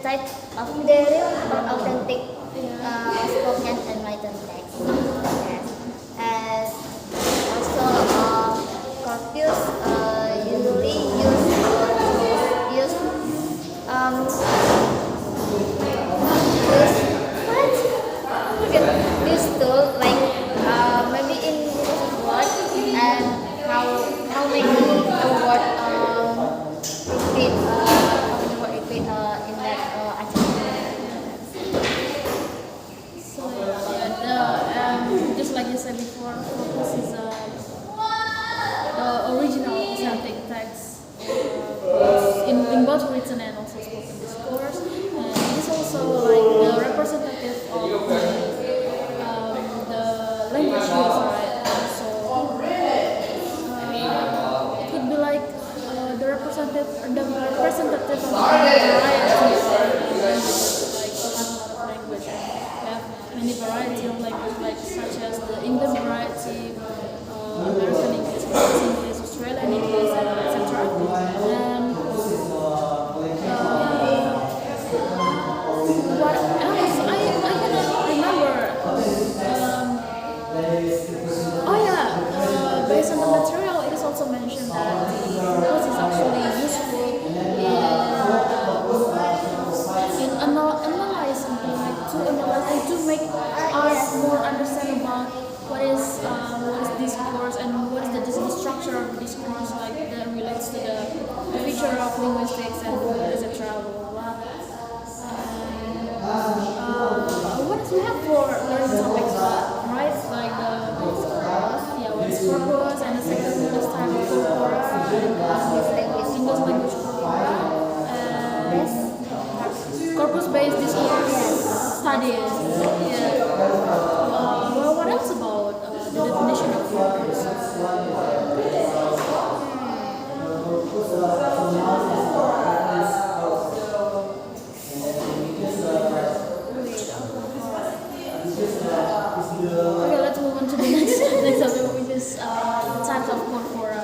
type of the real or authentic spoken and written text. Yes. And also corpus usually use this tool like maybe in Word and how many word repeat in that achievement. So just like you said before, corpus is the original authentic text in both written and also spoken discourse. And it is also like the representative of the language used, right? So it could be like the representative of the variety of languages, like so a lot of language. And we have many variety of language, like such as the English variety, American English, British English, Australian English, and etc. And what else? I cannot remember. Oh yeah, based on the material, it is also mentioned that the corpus is actually useful in analyzing, like to analyze and to make us more understand about what is discourse and what is the structure of the discourse, like that relates to the feature of linguistics and etc. Blah, blah, blah. What else we have for learning topics, right? Like what is corpus, and the second one is type of corpora, English language corpora, and corpus-based discourse studies. Yeah. Well, what else about the definition of corpus? Okay, let's move on to the next topic, which is the types of corpora.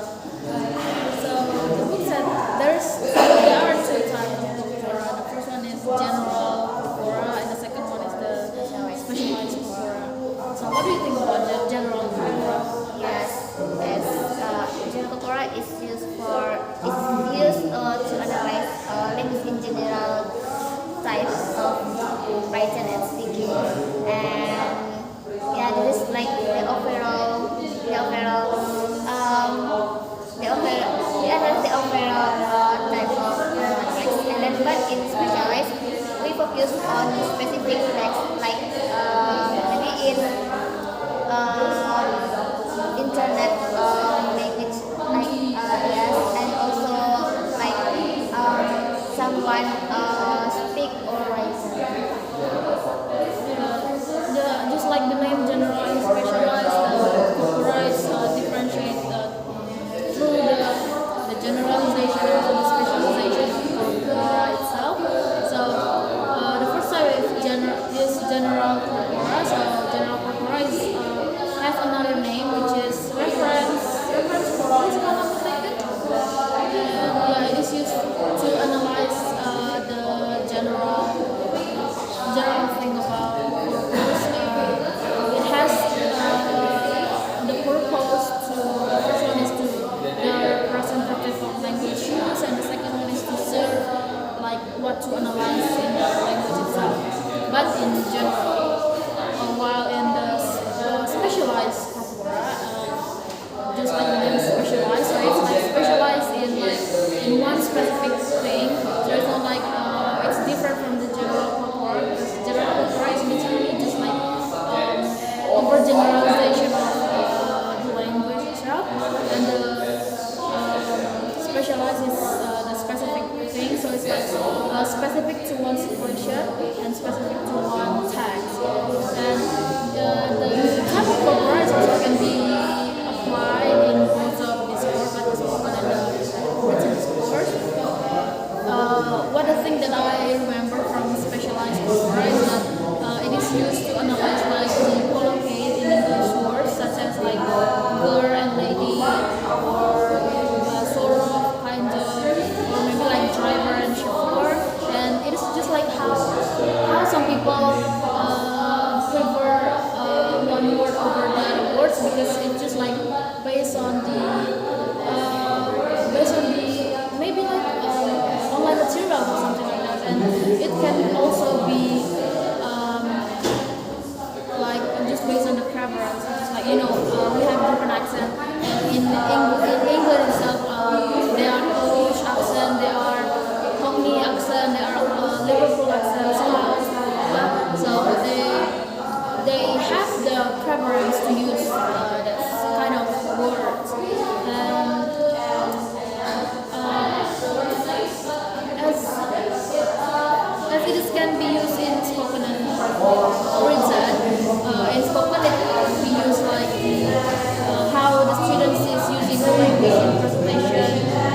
So the book said there are two types of corpora. The first one is general corpora, and the second one is the specialized corpora. So what do you think about the general corpora? Yes. it can also be like just based on the preference. It's like we have different accent, and in England itself, there are Polish accent, there are Cockney accent, there are Liverpool accent, Scots, blah blah blah. So they have the preference to use that kind of words, and as it is can be used in spoken and written. In spoken it can be used like how the students is using the language in presentation,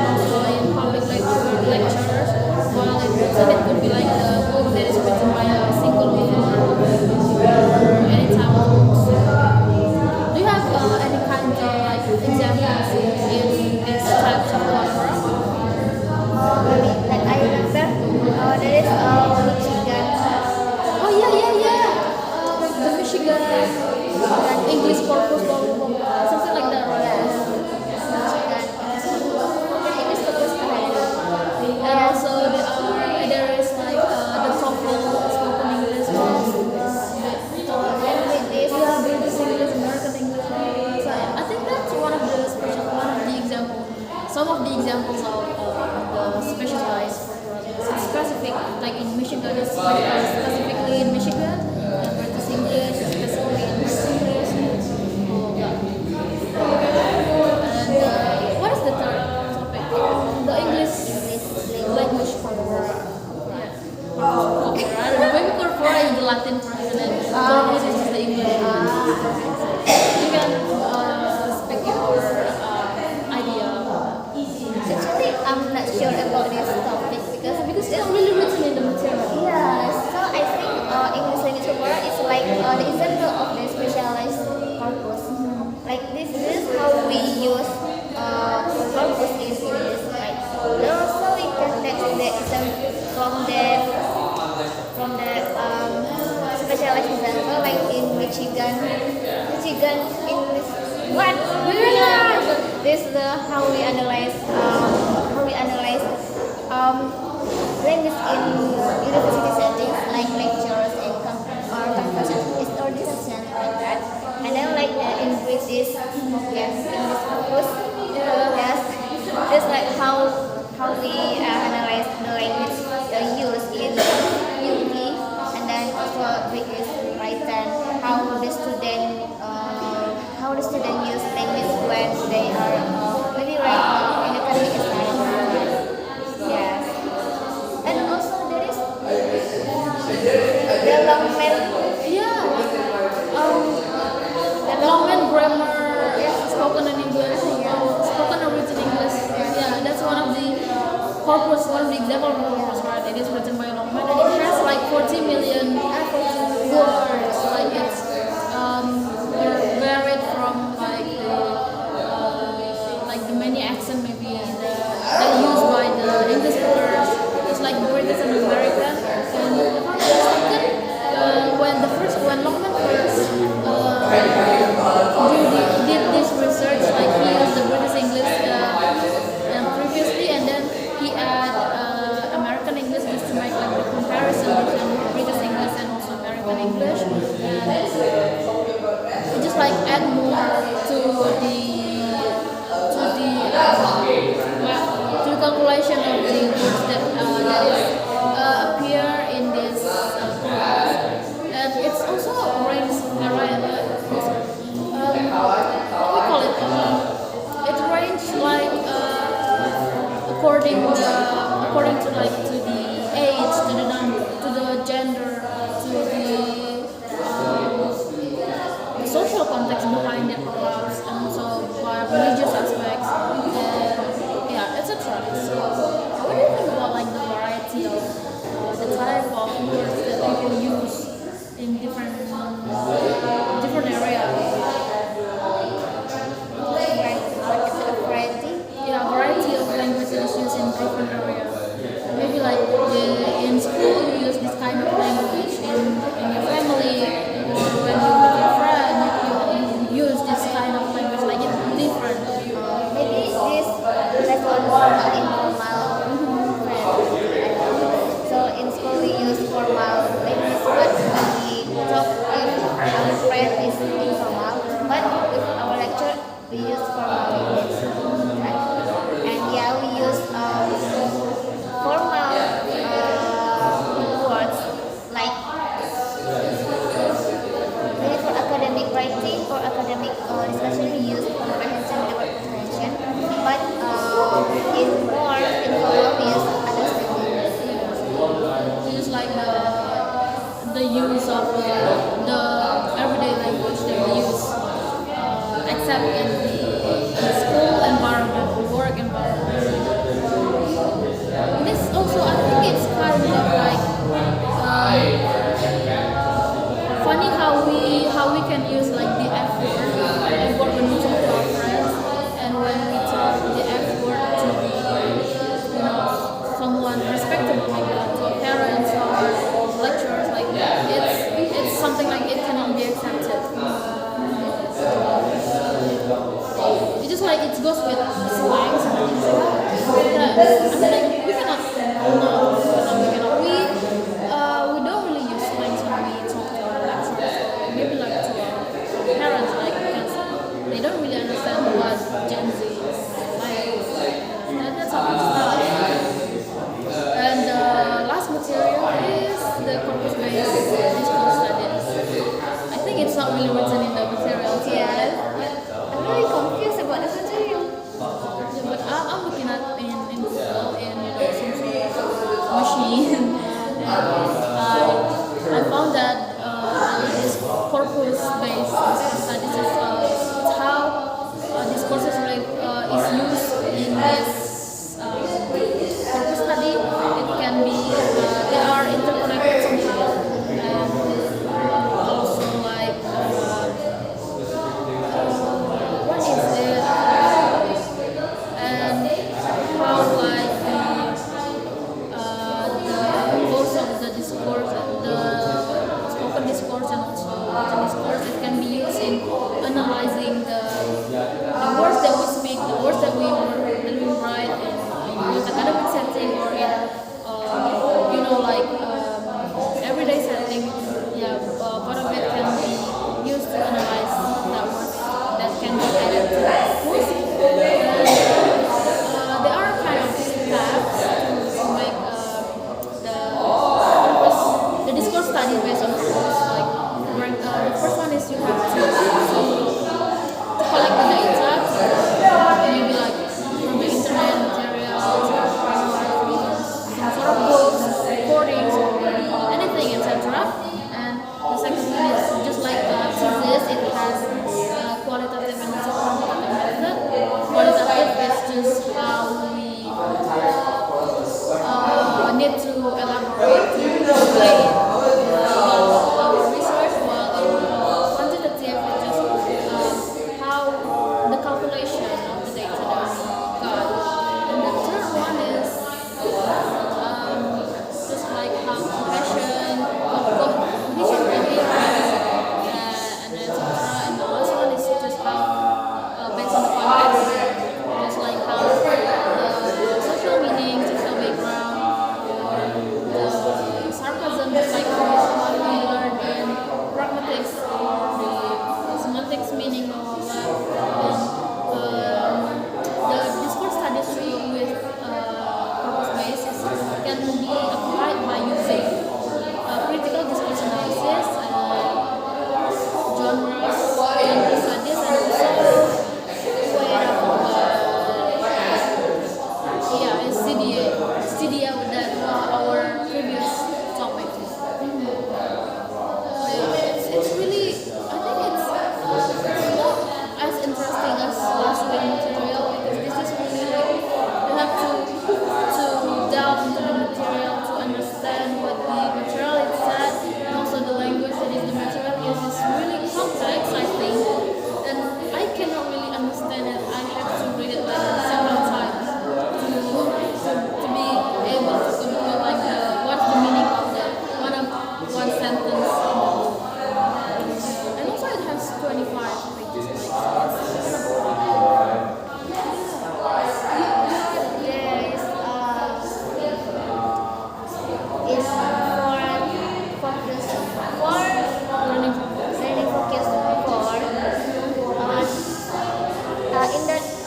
also in public lectures. While in written it could be like the book that is written by a single author or any type of books. Do you have any kind of like examples in this types of genre? Maybe like I remember there is Michigan. Oh yeah. The Michigan English corpus, blah, blah, blah, something like that, right? Michigan. Ini fokus terhadap And also there is like the TOEFL spoken English class. Yeah, British English, American English. Blah, blah, blah. So I think that's one of the examples. Some of the examples of the specialized programs. Specific, like in Michigan, it's specifically in Michigan, and British English is specifically in British English. All of that. And what is the third topic? The English language corpora. Yeah. Corpora. I don't know. Maybe corpora is the Latin version and corpus is just the English. You can speak your idea. Actually, I'm not sure about this topic Because it's not really written in the material. yeah. So I think English language corpora is like the example of the specialized corpus. Like this is how we use corpus in English. Like also we can take the example from the specialized example like in Michigan English. What? Yeah. This is how we analyze language in university settings like lectures and or conferences or discussion like that. And then like in British yes English corpus. Yes. It's like how we analyze the language used in uni, and then also British written how the student use language when they are maybe right in academic assignment. Yes. And also there is the Longman. Yeah. Longman grammar, spoken in English, spoken or written English. Yeah, that's one of the corpus, one of the example corpus, right? It is written by Longman, and it has like 40 million words. Like it's varied from like the many accent maybe that used by the English speakers. It's like British and American. And if I'm not mistaken, when Longman first did this research, like he used the British English previously, and then he add American English just to make like the comparison between British English and also American English, and it just like add more to the calculation of the words that appear in this corpus. And it's also arranged what we call it. It arranged like according to like to the age, to the number, to the gender, to the social context behind it, perhaps, and also by religious aspects, and yeah, etc. So, what do you think about like the variety of the type of words that people use in different areas? Variety. Yeah, variety of languages used in different areas. Maybe like we use formal language, right? And yeah, we use formal words like maybe for academic writing or academic discussion we use comprehension without comprehension, but in more informal we use understanding. It's like the use of the everyday language that we use, except in the school environment, work environment. This also, I think it's kind of like funny how we can use like the F word when we talk to our friends, and when we talk the F word to someone respectable like that, to our parents or lecturers, like it's something like it cannot be accepted. It just like it goes with slangs and things like that. I mean, like we cannot, no, we cannot. We don't really use slangs when we talk to our lecturers, or maybe like to our parents, like because they don't really understand what Gen Z is like. And that's how it starts. And the last material is the corpus-based discourse studies. I think it's not really written in the materials. Yeah, but I'm very confused about the material. Yeah, but I'm looking at in Google in some sort of machine, and I found that this corpus-based studies is it's how discourses is used in this corpus study. It can be they are interconnected somehow, and also like what is it, and how like the course of the discourse, the spoken discourse and also written discourse, it can be used in analyzing the words that we speak, the words that we write in academic setting or in like everyday setting. Yeah, part of it can be used to analyze that words that can be added to the discourse. And there are kind of steps to make the discourse study based on corpus. Like the first one is you have to collect the data, maybe like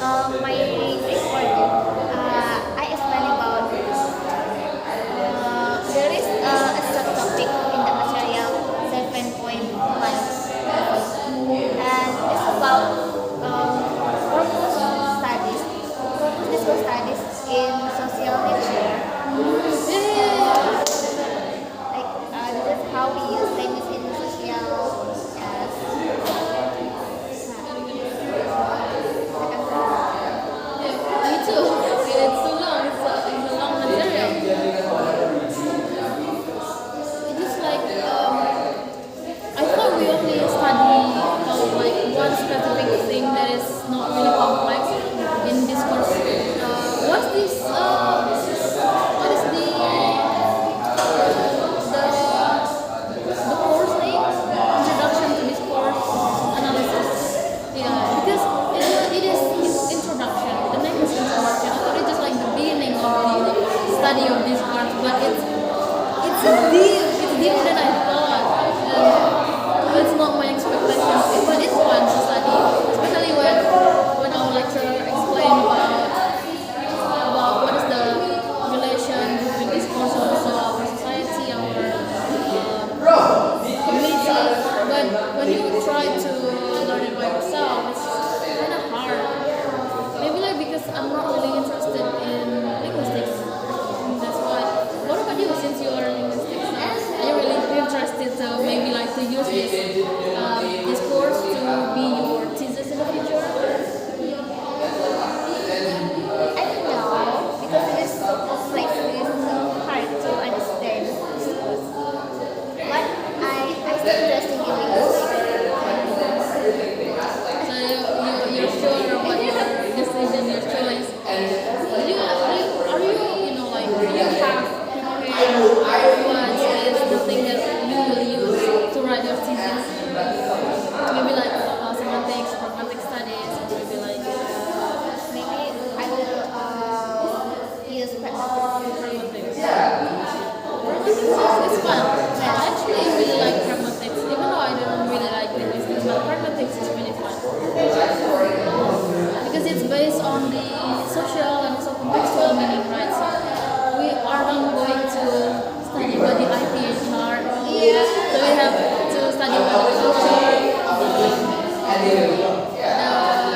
My report, I explain about there is a subtopic in the material 7.1, and it's about purpose studies. Purpose discourse studies in social nature. Like this is how we use language in social. Yes. Me too. It's too long. It's a long material. It's just like I thought we only study like one specific thing that is not really complex in discourse. What's this? What is the course name? Introduction to Discourse Analysis. Yeah, because it is introduction. The name is introduction. I thought it's just like the beginning of the study of discourse, but it's deep. It's deeper than I thought. It's not my expectation, but it's fun to study, especially when our lecturer explained about what is the relation between discourse and also our society, our community. But when you try to learn it by yourself, it's kind of hard. Maybe like because I'm not really interested in linguistics. That's why. What about you? Since you are linguistics, are you really interested to maybe like to use this course to be your thesis in the future? I don't know because it is so complex, it is so hard to understand. But I still interested in linguistics. So you're sure about your decision, your choice. You know like you have prepared what is the thing that you will use to write your thesis? Maybe like semantics, pragmatic studies, or maybe like Maybe I will use pragmatics. Pragmatics is fun. I actually really like pragmatics, even though I don't really like linguistics, but pragmatics is really fun. Because it's based on the social and also contextual meaning, right? So we are not going to study about the IPHR. Yeah. So we have to study about the culture,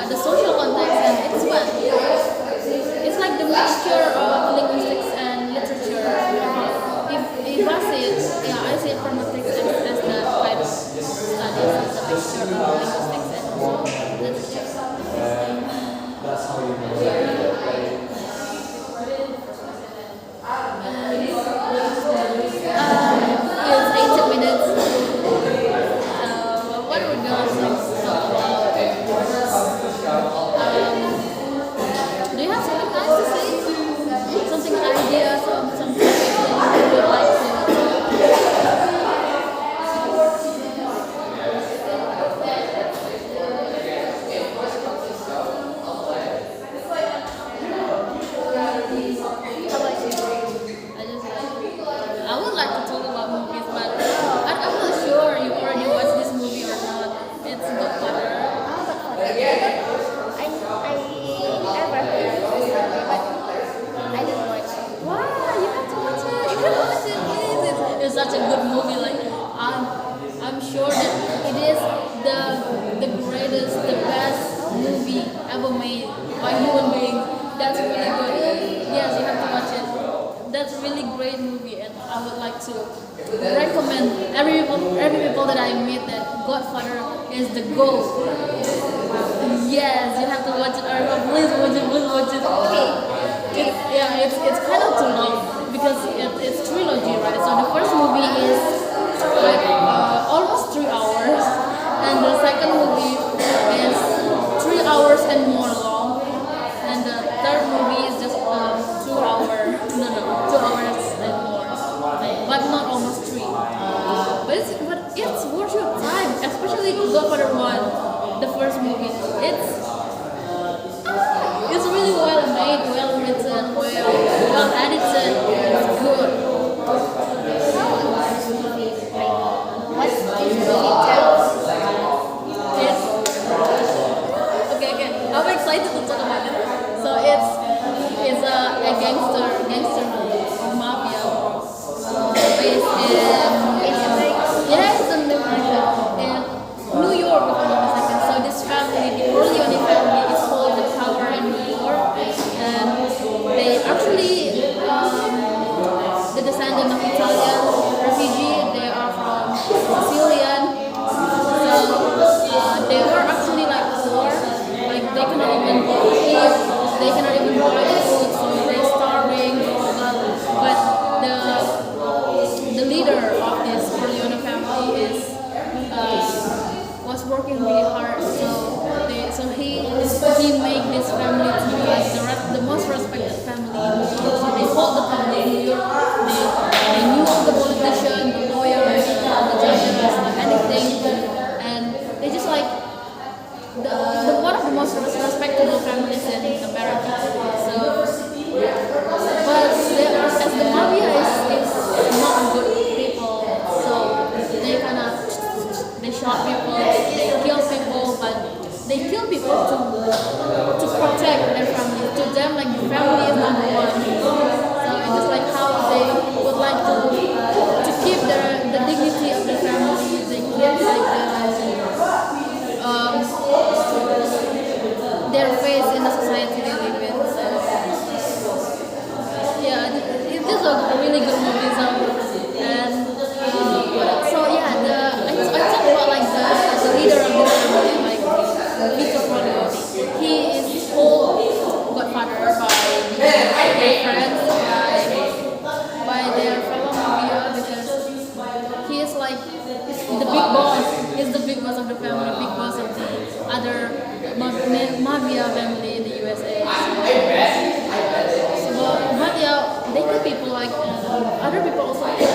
the social context, and it's fun. It's like the mixture of linguistics and literature. If I say it, yeah, I say pragmatics as the kind of studies as a mixture of linguistics and also literature. It's 18 minutes. So what are we gonna talk about? Do you have something nice to say? Something ideas or some topics that you would like to? How about you? I would like to talk about movies, but I'm not sure you already watched this movie or not. It's Godfather. I ever heard of this movie, but I didn't watch it. Wow, you have to watch it. You have to watch it, please. It's such a good movie. Like I'm sure that it is the greatest, the best movie ever made by human beings. That's really good. Yes, you have to watch it. That's a really great movie, and I would like to recommend every people that I meet that Godfather is the goal. Yes, you have to watch it. Please watch it. Please watch it. It's kind of too long because it's trilogy, right? So the first movie is like almost 3 hours, and the second movie is 3 hours and more long, and the third movie is just 2 hours. No, 2 hours and more, but not almost 3. But it's worth your time, especially Godfather 1, the first movie. It's really well made, well written, well edited. It's good. How about this movie? What this movie tells? Okay. I'm excited to talk about a gangster or mafia based in yes, in America, in New York, if I'm not mistaken. So this family, the Corleone family, is called the Power in New York, and they actually the descendant of Italian refugee. They are from Sicilian, so they were actually like poor, like they cannot even eat, they cannot even buy food, so they're starving. But the leader of this Corleone family is was working really hard, so he made this family to be like the most respected family in New York. So they hold the family in New York. They knew all the politicians, the lawyers, the judges, anything, and they just like the one of the most respectable families in America. So, but as the mafia is not good people, so they shot people, they kill people, but they kill people to protect their family. To them, like the family is number one. So it's just like how they would like to keep the dignity of the family. They keep their face in the society they live in. So yeah, it's just a really good movie. So yeah, I talk about like the leader of the family, like Vito Corleone. He is whole godfather by their friends, by their fellow mafia, because he is like the big boss. He's the big boss of the family, big boss of the other mafia family in the USA. But yeah, they kill people like other people also kill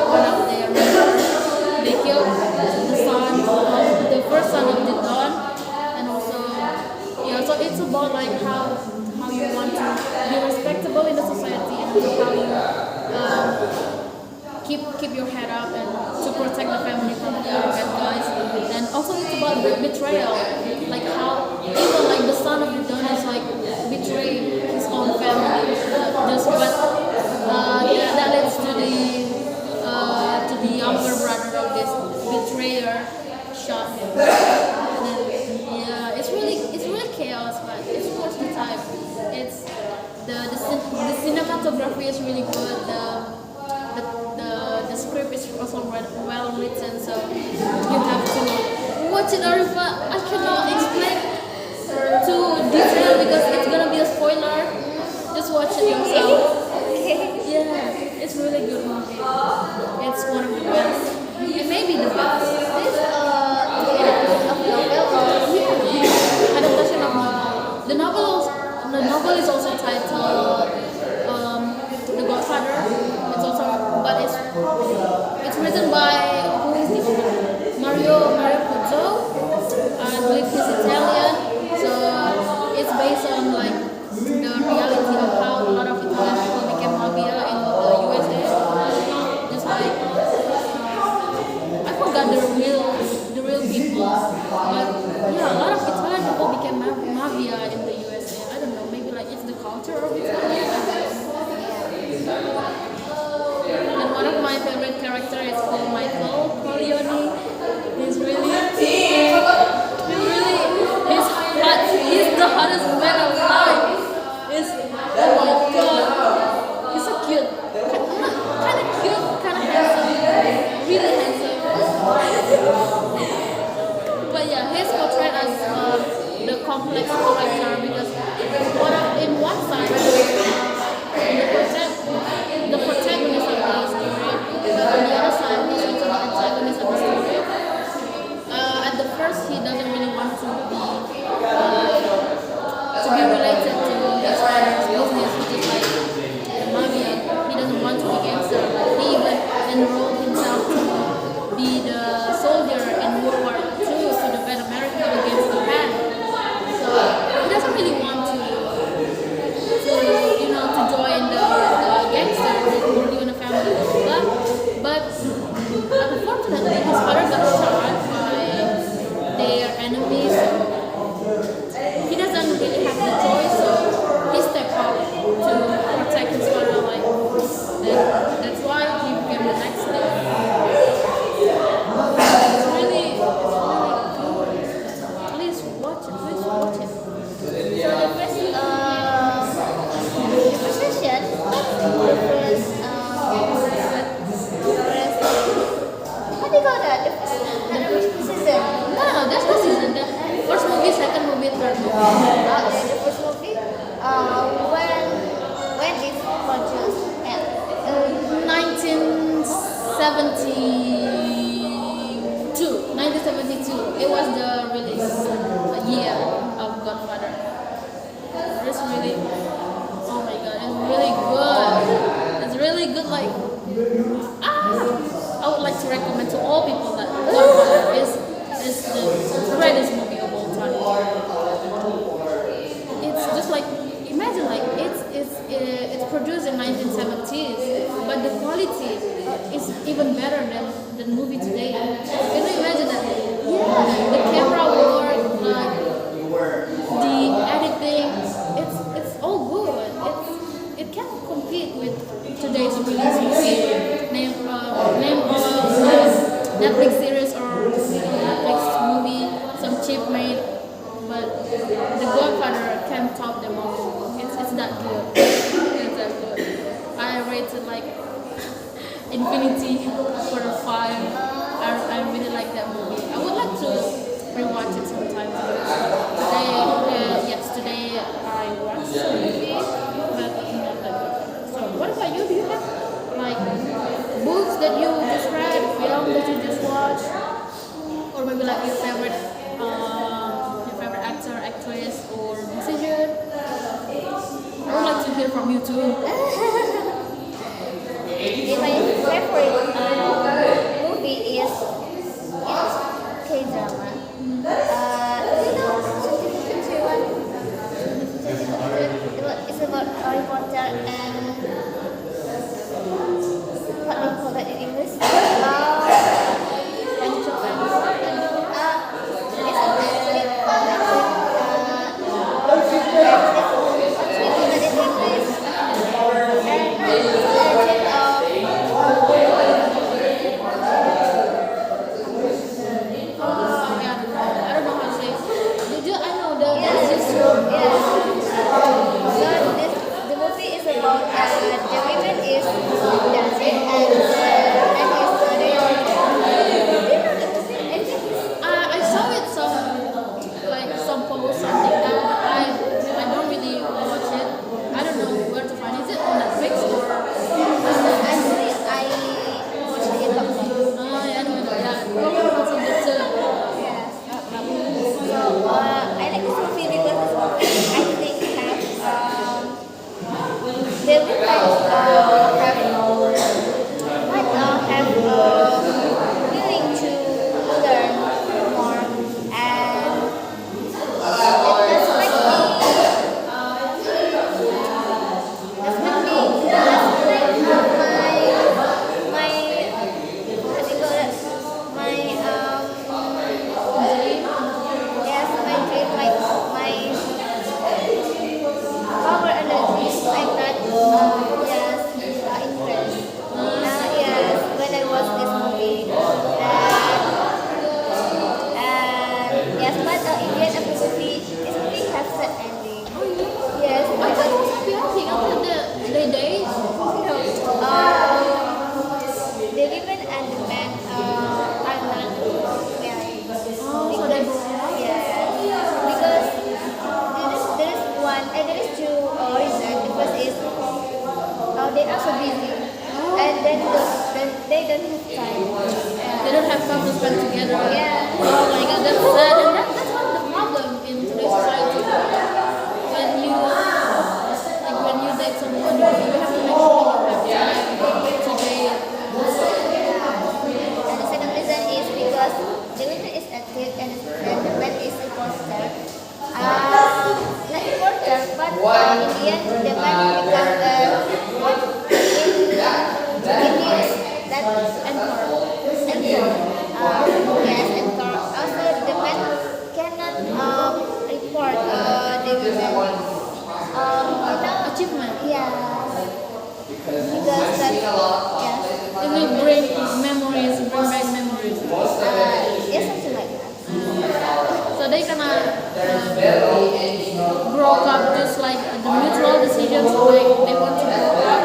one of their members. They killed the first son of the Don, and also yeah. So it's about like how you want to be respectable in the society, and how you keep your head up and to protect the family from the other bad guys. And also it's about betrayal, like how even like the son of the Don is like betraying his own family. Yeah, that leads to the younger brother of this betrayer shot him. And then, yeah, it's really chaos, but it's worth the time. It's the cinematography is really good. The script is also well written, so you have to watch it. Arifa, I cannot explain too detail because it's gonna be a spoiler. Just watch it yourself. Yeah, it's really good movie. It's one of the best. It may be the best. This of novel or Adaptation of novel. The novel is also titled The Godfather. It's also, but it's written by who is the author? Mario Puzo. I believe he's Italian. So it's based on like the reality of how a lot of Italian people became mafia in the USA. Just like I forgot the real people, but yeah, a lot of Italian people became mafia in the USA. I don't know, maybe like it's the culture of Italy. And one of my favorite characters is called Michael Corleone. He's he's the hottest man alive. Oh my god, he's so cute, kind of cute, kind of handsome, really handsome. But yeah, he's portrayed as the complex character because in one side, the protagonist of the story, but on the other side, he's movie, when it's produced, and 1972. It was the release year of Godfather. It's really, oh my god, it's really good. It's really good. Like, I would like to recommend to all people that Godfather is the greatest movie of all time. It's just like, imagine, like, it's produced in 1970s, but the quality is even better than the movie today. Can you imagine that? Yeah, the camera work, like the editing, it's all good. It can compete with today's release movie. Name of Netflix series or Netflix movie, some cheap made, but The Godfather can top them all. It's that good. It's that good. I rated like Infinity for a 5. I really like that movie. I would like to rewatch it sometime. Yesterday I watched the movie, but not that good. So what about you? Do you have like books that you just read, film that you just watched, or maybe like your favorite actor, actress, or musician? I would like to hear from you too. My favorite movie is K-drama. It's about Harry Potter and what do you call that in English? The movie is about the women is dancing and I saw it some posts, something that I don't really watch it. I don't know where to find it. Is it on Netflix or? actually I watched it on I don't know. Yeah, probably also good too. yes. So I like this movie because I think they will have willing to learn more and that's like my what do you call it? My yes, my dream, like my power energy like that. Yes, interest. Yes, when I watch this movie, and yes, but in the end of the movie, this movie has sad ending. Yes, I thought it was happy ending after the day. the women and the men are not married. Oh, so they broke up? Yes, because there is one, and there is two reasons. The first is they are so busy, and then they don't have time. They don't have time to spend together. Yeah. Oh my god, that's sad. And that's one of the problem in today's society. When you date someone, you have to make sure you have time today. And the second reason is because the woman is active and the man is a reporter. Like reporter, but in the end the man become that anchor. Yes, anchor. Also, the man cannot report the women. Achievement. Yeah. Because that, yes. It will bring memories, bring back memories. Yes, something like that. So they kinda broke up just like the mutual decisions, like they want to grow up.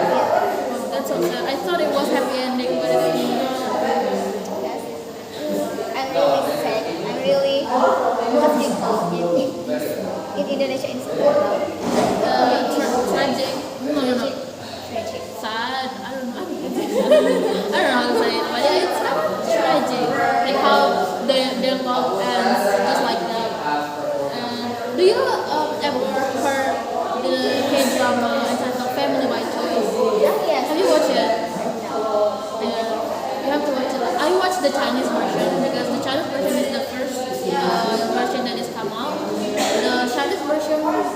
Oh, that's so sad. I thought it was happy ending, but it's not. Yes. I'm really sad. I'm really what's it called? in Indonesia it's about Tragic. No. tragic. Sad. I don't know. I don't know how to say it, but yeah, it's kind of tragic. Like how their love ends just like that. Do you ever heard the K-drama entitled Family by Choice? Yes. Have you watched it? No. Yeah, you have to watch it. I watched the Chinese version because the Chinese version is the first version that is come out. The Chinese version, what is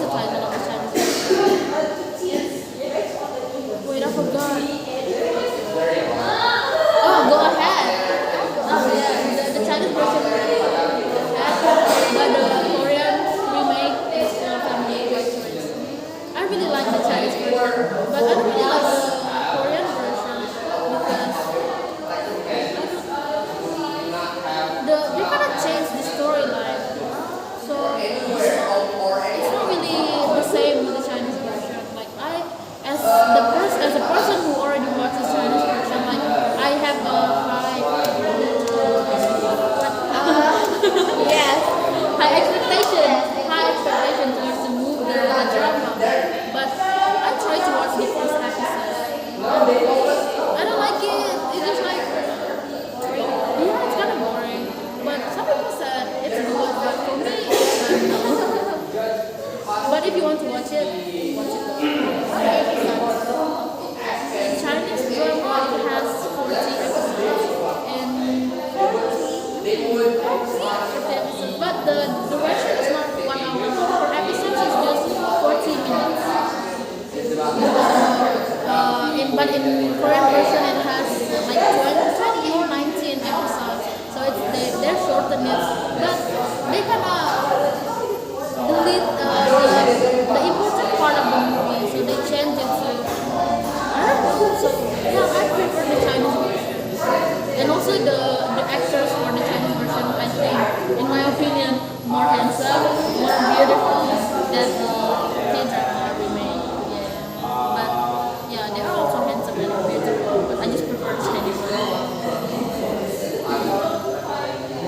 the title of the Chinese version? Wait, I forgot. Oh, Go Ahead. Oh yeah, the Chinese version is Go Ahead, but the Korean remake is Family by Choice. I really like the Chinese version, but I don't really like the Korean version because they kind of changed the storyline, so it's not really the same with the Chinese version. Like as a person who already watched the Chinese version, like I have a Yes. high expectation towards the movie, the drama. But I tried to watch the first episode. I don't like it. It's just like, yeah, it's kind of boring. But some people said it's good, but for me, no. But if you want to watch it, watch it. Chinese drama, it has 40 episodes. And 40 episodes. But the duration is not 1 hour. Per episode is just 40 minutes. But in Korean version it has like 20 or 19 episodes. So they're shortened it. But they kind of delete the important part of the movie. So they change it to, I don't know. So yeah, I prefer the Chinese version. And also the actors for the Chinese version, I think, in my opinion, more handsome, more beautiful than the K-drama remake. Yeah. But yeah, they are also handsome and beautiful, but I just prefer the Chinese version.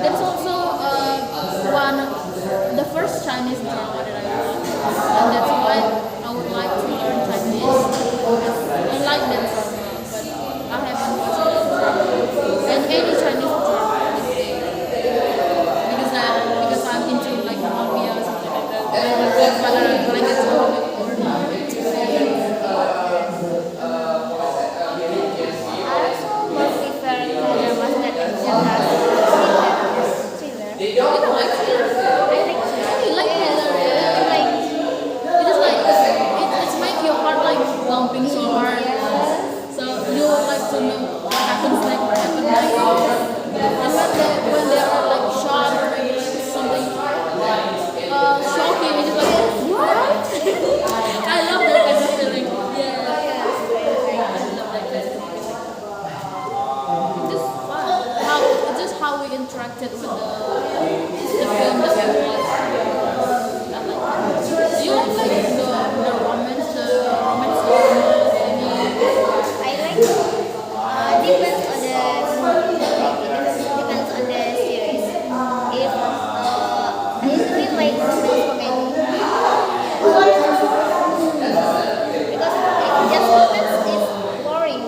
There's also the first Chinese drama that I watched, and that's why I would like to learn Chinese. I like that drama, but I haven't watched that drama. And any Chinese drama these days, because I'm into like mafia or something like that. But I don't like it so much. I also more prefer dramas that has thriller. You don't like thriller? I like thriller. You like thriller? I like It is like it's make your heart like pumping so hard. So you would like to know what happens next, what happens next. And when they are like shocked or maybe like something shocking, it's just like what? I love that kind of feeling. Yeah. I love that kind of feeling. Just fun. It's just how we interacted with the film that we watched. I like it. Do you like the romance drama? I like depends on the series. If I usually like romance comedy because just romance is boring.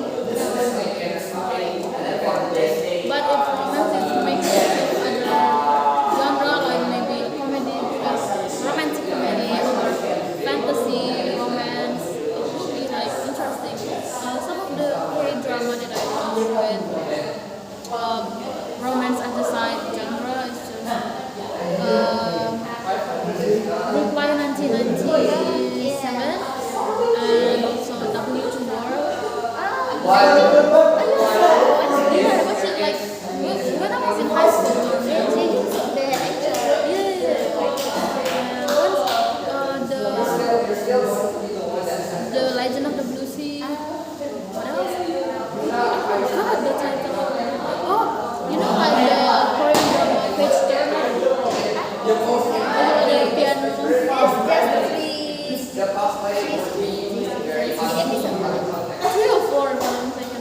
But if romance is mixed with other genre, like maybe comedy, romantic comedy or fantasy romance, it should be like interesting. Some of the K-drama that I watch with romance at the side genre is just Reply 1997 and also W2 World. Yeah, I watched it like when I was in high school. Yeah. The Legend of the Blue Sea. What else? I forgot the title. Oh, you know like the Korean drama Page Turner. The piano. It's just three episodes. 3 or 4 or something.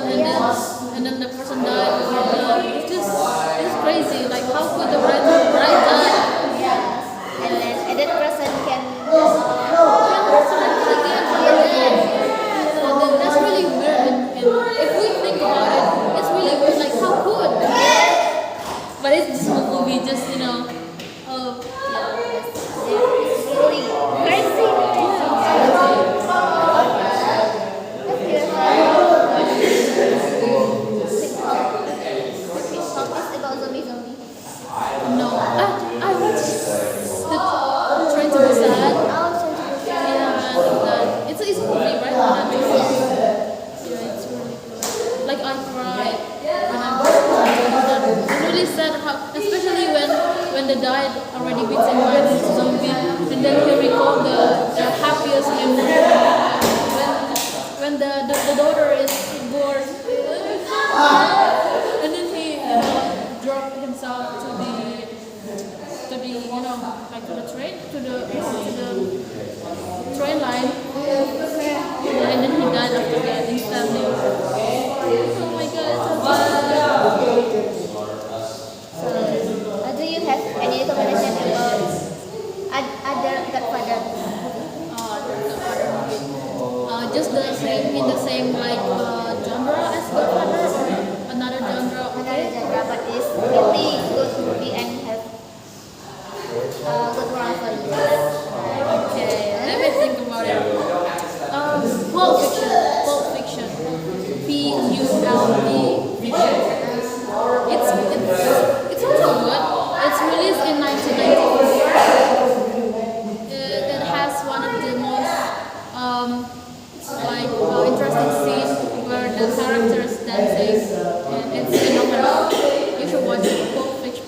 person and then the person died. It's crazy. Like how could the bride die? Yeah. And that person can Can resurrect again from the dead. So that's really weird. And if we think about it, it's really weird. Like how could? But it's just a movie, just it's really crazy. About zombie. no. I watched the Train to Busan. Yeah, and it's a movie, right? Yeah, it's really good. Like I cried when I watched it. It's really sad how, especially when the died already beaten by the zombie, and then he recalled the happiest memory when the daughter is born, and then he dropped himself to the like to the train to the train line, and then he died after that instantly. Oh my god, it's so bad. Do you have any recommendation about other Godfather? Just the same in the same like genre as Godfather or another genre. Another genre, but it's really good movie and have good moral value. Okay, let me think about it. Pulp Fiction. Pulp Fiction. Pulp Fiction. It's also good. It's released in 1994. It has one of the most interesting scenes where the characters dancing, and it's phenomenal. You should watch Pulp Fiction.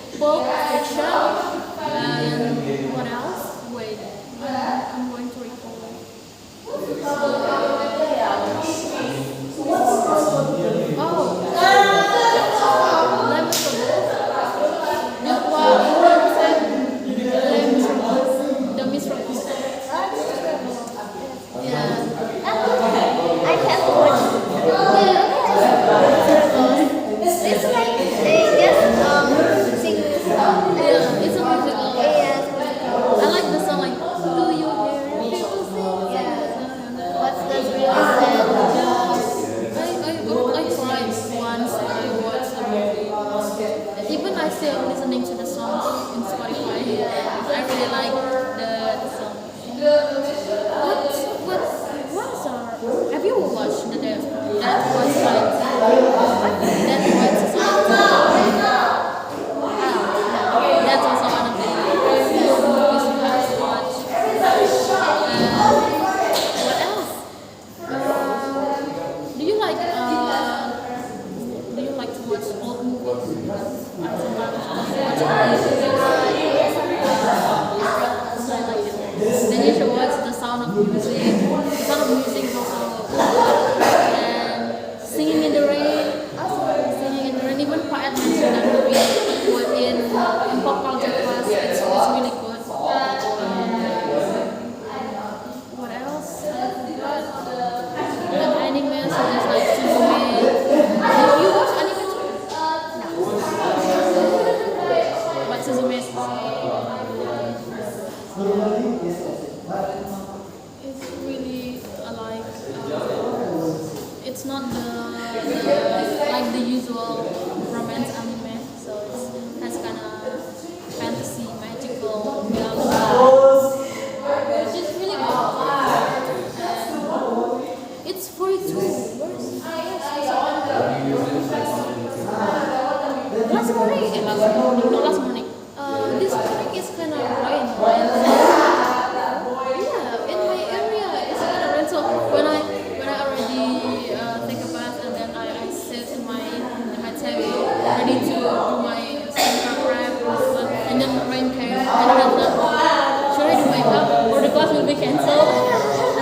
And what else? Wait, I'm going to recall. Lemon Trouble. You said Lemon Trouble. The Miss Trouble. Yeah. I have watched. It's like they just sing this song. Yeah, it's a musical. Yes. I like the song like Do You Hear People Sing? Yeah. What's the really sad? I cried once I watched the movie. Even I still listening to the song in Spotify. I really like the song. What's our? Have you watched the Death White Society? Death White Society. That's also one of the movies you have to watch. What else? Do you like to watch old movies? I sometimes watch old movies. Then you should watch The Sound of Music. The Sound of Music is also good. And Singing in the Rain. Singing in the Rain. Even Quiet mentioned that movie in pop culture class. It's really good. What else? I forgot. And anime such as like Suzume. You watch anime too? What Suzume is? It's really like it's not like the usual romance anime, so it has kind of fantasy, magical, which is really good. And it's 42. Last morning, last morning. This morning is kind of rain. Yeah, in my area it's kind of rain. So when I already take a bath and then I sit in my table ready to do my skincare prep, and then the rain came and I thought, should I do makeup or the class will be cancelled? I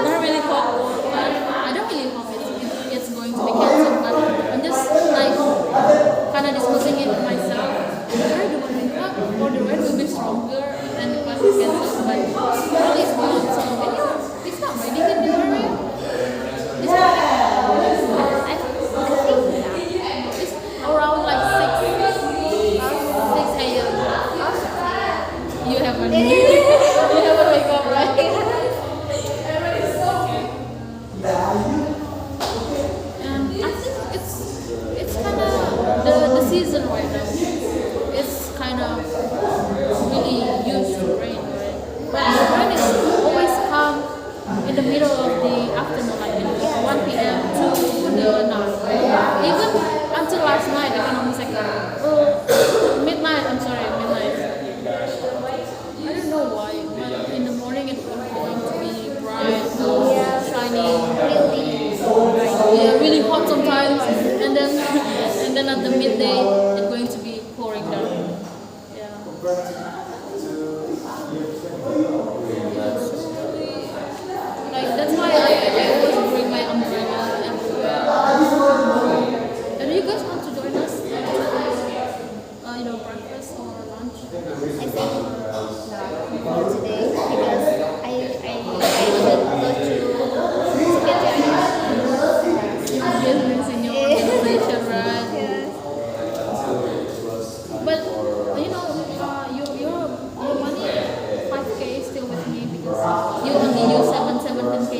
don't really hope, but I don't really hope it's going to be cancelled. But I'm just like kind of discussing it with myself. Should I do my makeup or the rain will be stronger and the class is cancelled? But probably it's not. So it's not raining in the area. It's not. I think season right now. It's kind of really used to rain, right? But the rain is always come in the middle of the afternoon, like in 1 p.m. to the night. Even until last night, I can almost like midnight. I'm sorry, midnight. I don't know why, but in the morning it's going to be bright, shiny, yeah, really hot sometimes, and then and then at the midday it's going to be pouring down. Yeah. Like that's why I always bring my umbrella everywhere. And you guys want to join us? Breakfast or lunch? I think not today because I should go to Business in your organization, right? Yes. But your money 5K is still with me because you only use 17K.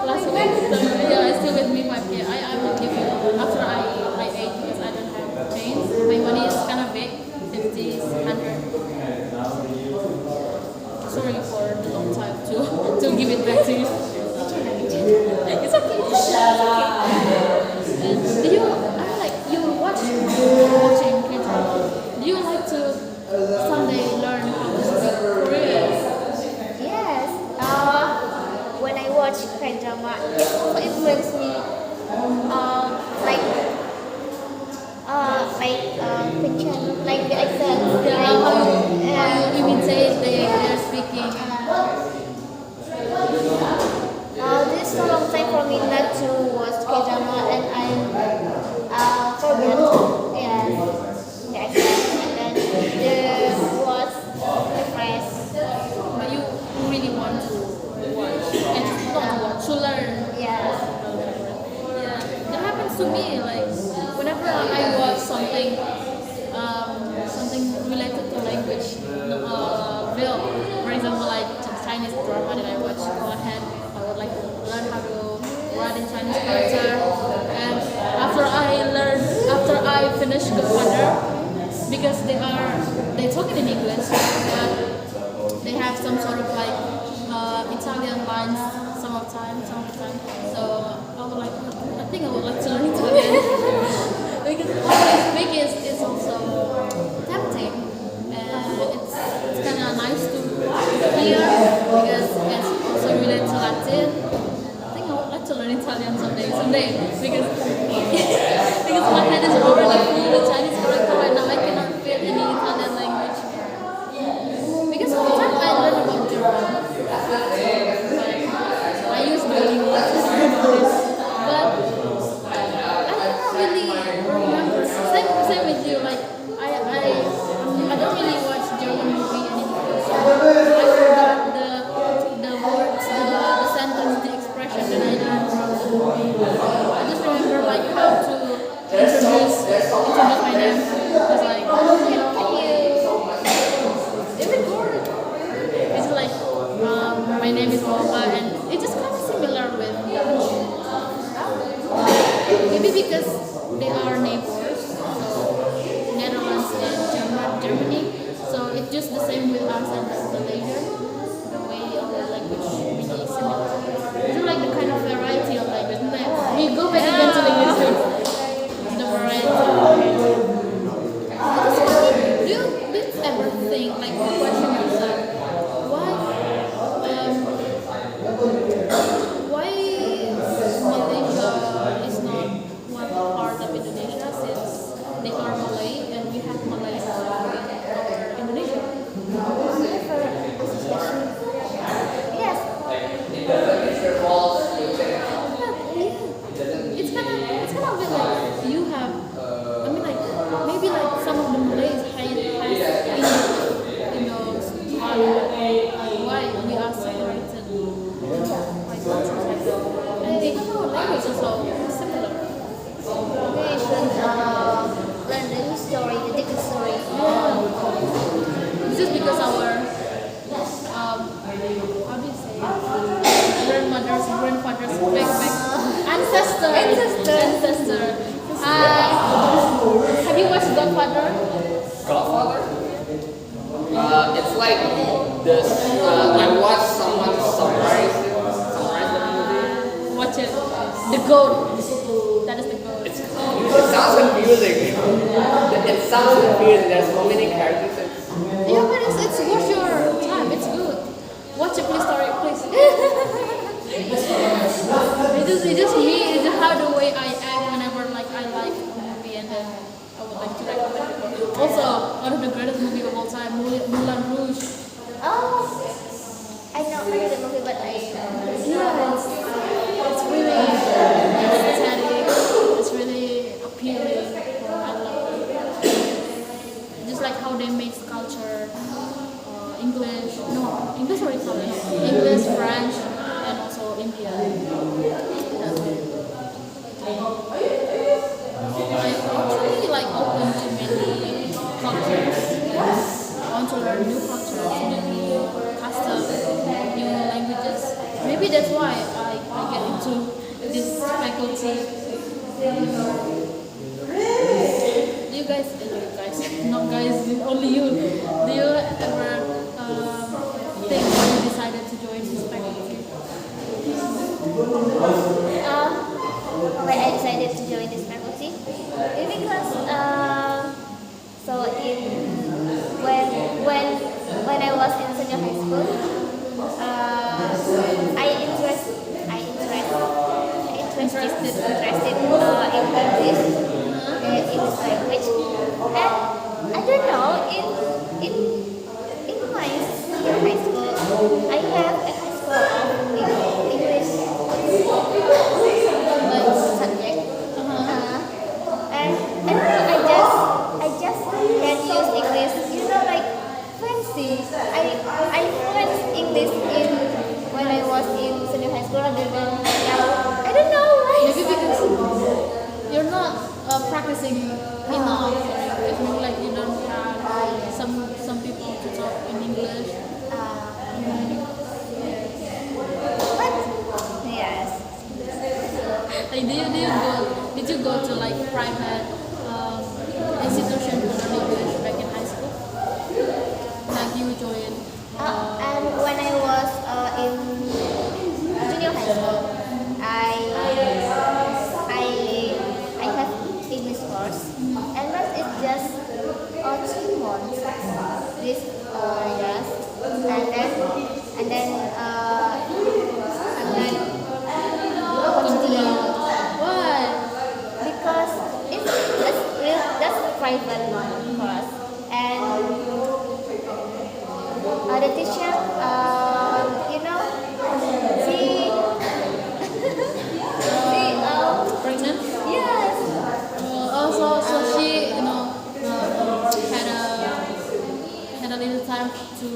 Last week, so yeah, it's still with me 5K. I will give you after I ate because I don't have change. My money is kind of big, 50, 100. Sorry for the long time to give it back to you. It's okay. And do you watching K-drama? Do you like to someday learn how to speak Korean? Yes. When I watch K-drama, it also influenced me. Like the accent. Yeah, how you imitate they're speaking. This is a long time for me not to watch K-drama, and I forget the accent, and then the words refresh. But you really want to watch and not to watch, to learn. Yes. Yeah, that happens to me. Like whenever I watch something, something related to language, film. For example, like Chinese drama that I watch. Go ahead, I would like to learn how to write in Chinese character. And after I finish the father, because they're talking in English, but they have some sort of like Italian lines some of the time. So I would like, I think I would like to learn Italian because always speak is also tempting, and it's kind of nice to hear because it's also related to Latin. I think I would like to learn Italian someday because because my head is already full with Chinese character right now. I cannot fit any Italian language because all the time I learn about German. I use Duolingo to learn all this, but I don't really remember. Same with you. Like I don't really watch German movie anymore. So I forgot the words, the sentence, the expression that I learned from the movie. I just remember like how to introduce my name. It's like it's like my name is Olga, and it's just kind of similar with maybe because they are neighbors, so Netherlands and Germany, so it's just the same with us and Malaysia. The way our language really similar. It's like the kind of variety of language. We go back again to linguistics. The variety. Do you ever think, like, question yourself, why Malaysia is not one part of Indonesia, since they are Malay and we have Malay as Indonesia? Yes. It's kind of a bit like you have. I mean, like maybe like some of the Malays has why we are separated by cultures like that, and even our language is also similar. We should learn the history, the deep history. Yeah. This is because our how do you say it? Grandfathers, back ancestor. Hi. Godfather. It's like the I watched someone summarize the movie. Watch it. The goat. That is the goat. It sounds confusing. It sounds confusing. There's so many characters. Yeah, but it's worth your time. It's good. Watch it, please, story, please. It's just me. It's just how the way I act whenever like I like a movie and then I would like to recommend it. Also, one of the greatest movie of all time, Moulin Rouge. Oh, I know the movie, but I Yeah, it's really aesthetic. It's really appealing. I love it. Just like how they mix culture, English or Italian, English, French, and also Indian. I actually like open to many cultures. I want to learn new cultures, new customs, new languages. Maybe that's why I get into this faculty. Do you guys, not guys, only you. Do you ever think when you decided to join this faculty? why I decided to join this faculty is because so when I was in senior high school, I interested in English language, and I don't know in my senior high school I have a high school of English like subject, and I don't know, I just can use English, like fancy. I fluent English in when I was in senior high school rather than now. I don't know why. Maybe because you're not practicing enough. It's more like you don't have some people to talk in English. But yes, Like, did you go to like private institution to learn English back in high school? Like you joined. and when I was in junior high school, I have English course, and but it's just 3 months. This yes, and then continue What? because that's private course, and the teacher she Pregnant? yes. So she, had a little time to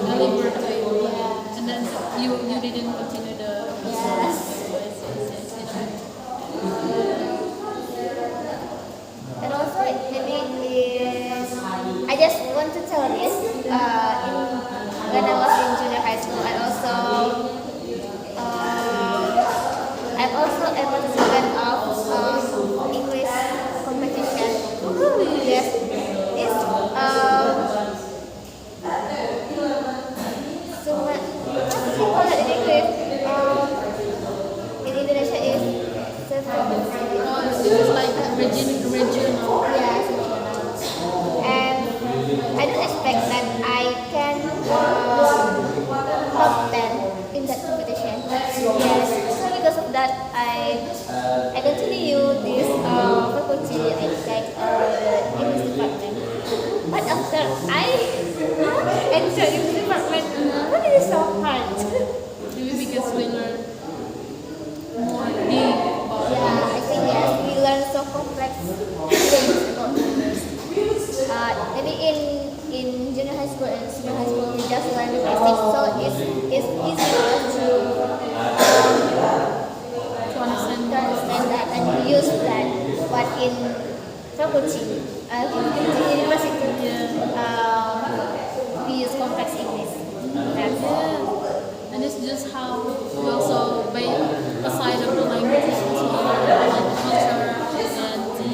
deliver to you, and then you didn't continue the. Yes. And also maybe is I just want to tell this when I was in junior high school I'm also a participant of English competition. Yes. It's so what do you call it in English? In Indonesia is It's like regional. yes, and I don't expect that I can top 10 in that competition. Yes, so because of that, I continue this faculty. I take the English department. But after I enter English department, what is so hard? Maybe because we learn more deep about Yeah, I think yes, we learn so complex things about English. Maybe in junior high school and senior high school we just learn the basics, so it's easier to understand. to understand that and use that. But in faculty, in university, we use complex English. That's Yeah. And it's just how we also, aside of the language, also learn about the culture and the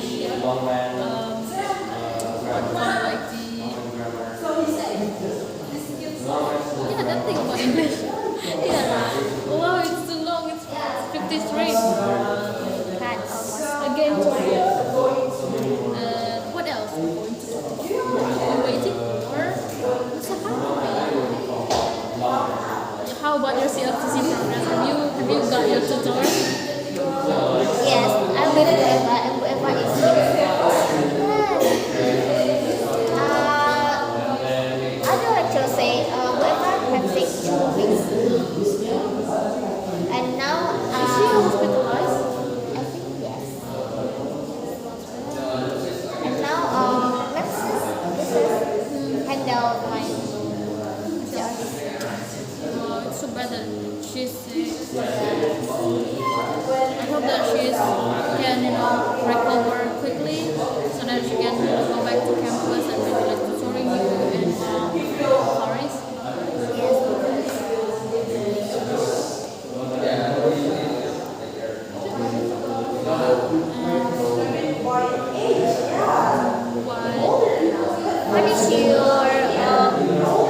What is your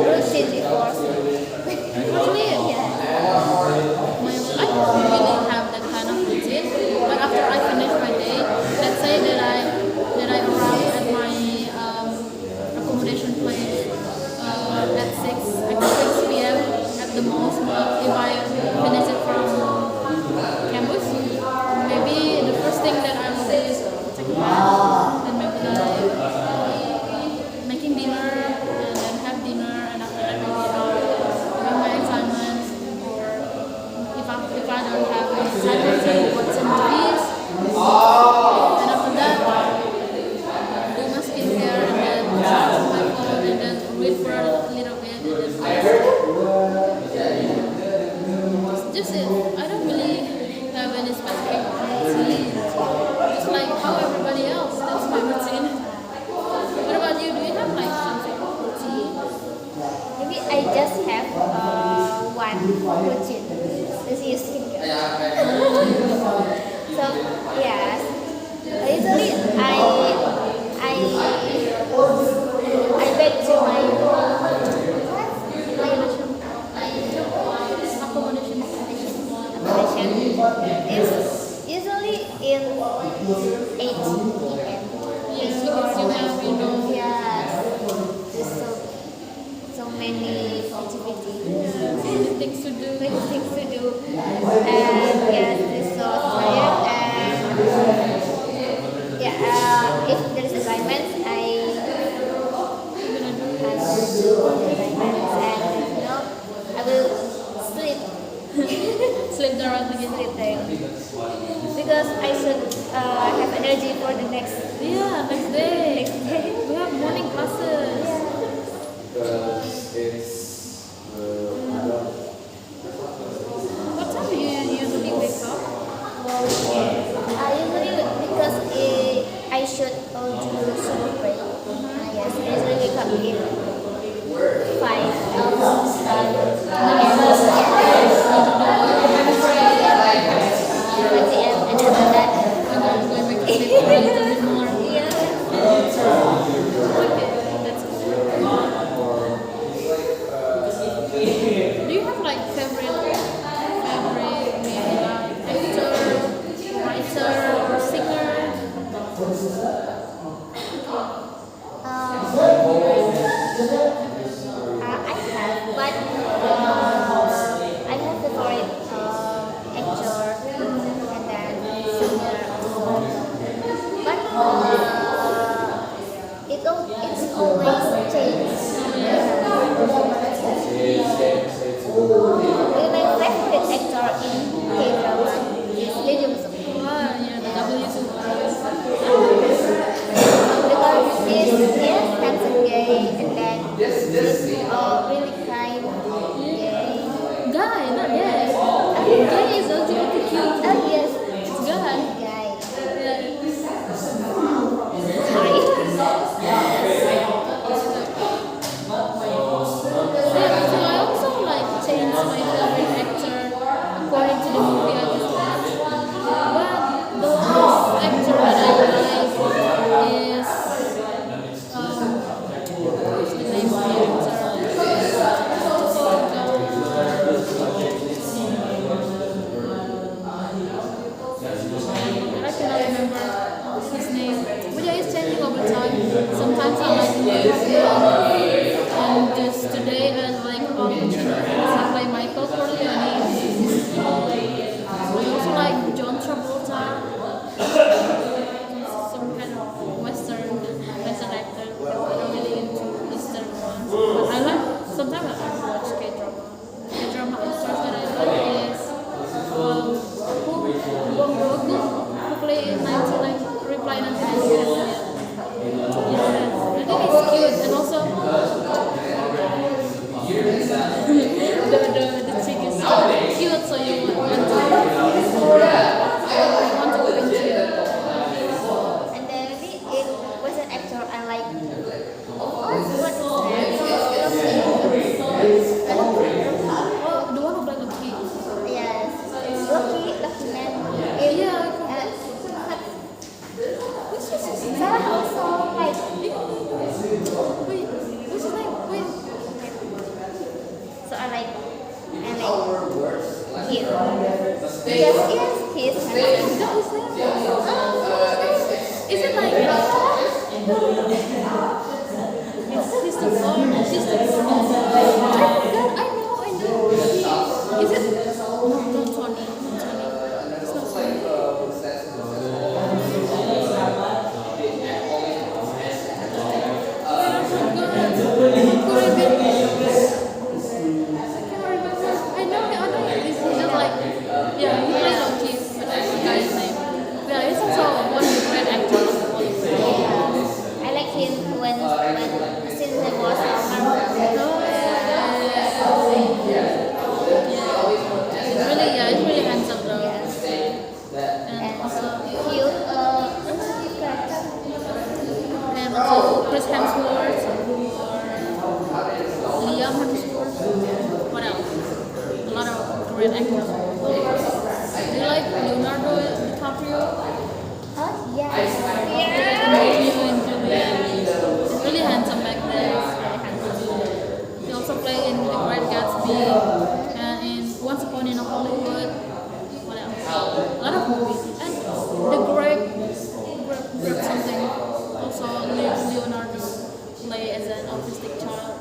routine before sleep? Actually, Yeah. I don't really have that kind of routine. But after I finish my day, let's say that I arrive at my accommodation place at 6 p.m. at the most. If I finish it from campus, maybe the first thing that I will do is take a bath, and maybe making dinner, and then have dinner, and after that maybe doing my assignments, or if I don't have any assignments, I watch some TVs, and after that do my skincare, and then charge my phone, and then read for a little bit, and then just it. I don't really have any specific routine. Just like how everybody else, that's my routine. What about you? Do you have like something routine? Maybe I just have one routine. This is skincare. So yes, usually I back to my accommodation is usually in 8 p.m. Yes, because you have, Yes, there's so many activities, many things to do. many things to do, and yes, it's so tired. And yeah, if there is assignments, I will do assignments, and I will sleep. Sleep directly. Sleep there because I should have energy for the next Yeah, next day. next day. We have morning classes. What time do you usually wake up? I usually because I should do sugar break. Yes, I usually wake up in 5 p.m. and after that, And then going back to sleep for a little bit more. yeah. Okay, that's cool. Do you have like favorite maybe like actor, writer, or singer? I have, but I have favorite actor and then singer also. But it's always changed. My favorite actor in K-drama is Lee Jung Suk Yeah, the W2. because he's handsome gay and then he's really kind gay. Guy, not gay. Gay is LGBTQ. Oh yes, It's guy. guy. Yeah. Sorry. Yeah, so I also like change my favorite actor according to the movie I just watched. But the last actor that I like is what's the name of the actor? I cannot remember his name. But yeah, he's changing over time. Sometimes I like him, and just today I like he play Michael Corleone. I also like John Travolta. Some kind of Western actor because I don't really into Eastern ones. But I like sometimes I watch K-drama. K-drama actors that I like is Bong Joon-ho, who play in 1990 Reply 1997. Yeah, I think it's cute, and also Is it like he's the foreigner? She's the foreigner. I know. Is it? No, not Tony. It's not Tony. I know the other is just like, yeah, he plays on Kiss, but I forgot his name. Yeah, he's also one of the great actors of Hollywood. Yeah. I like him when since he was Marvel. He's really handsome though. Yes. And And also, cute. Cute character. and also Chris Hemsworth or Liam Hemsworth. What else? A lot of great actors. Do you like Leonardo DiCaprio? Oh yeah. Romeo and Juliet. He's really handsome back then. He also played in The Great Gatsby and in Once Upon in Hollywood. What else? A lot of movies. And The Greg something. Also Leonardo play as an autistic child.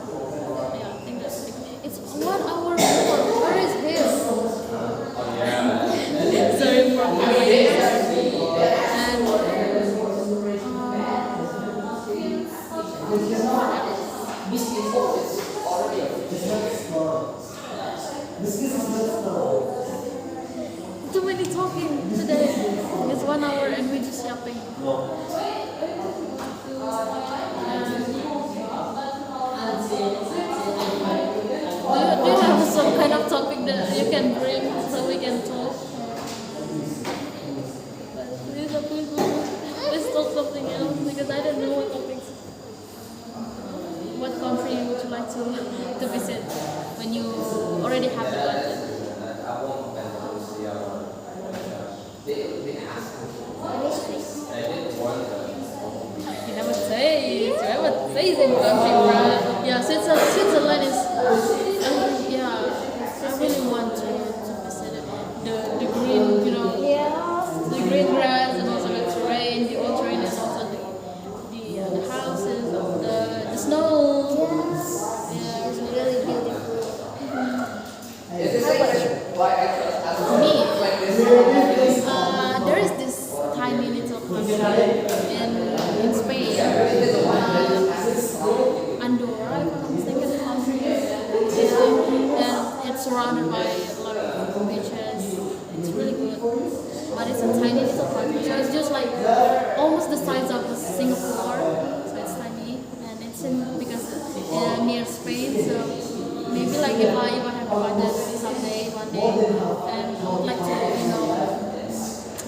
Yeah, I think that's big. It's 1 hour more. Where is his? Sorry for and too many talking today. It's 1 hour and we're just yapping. Do you have some kind of topic that you can bring so we can talk? Let's talk something else because I don't know what topics. What country would you like to visit when you already have the budget? You never say. You never say it's in country, bruh. Yeah, Switzerland is. Yeah, I really want to visit it. The green, Yes. the green grass and also the terrain. The old terrain is also the houses, the snow. Yes. Yeah, It's really beautiful. me. There is this tiny little country in Spain, Andorra, if I'm not mistaken, country. Yeah, and it's surrounded by a lot of beaches. It's really good, but it's a tiny little country, so it's just like almost the size of Singapore. So it's tiny, and it's because near Spain. So maybe like if I have a budget someday, one day, and I would like to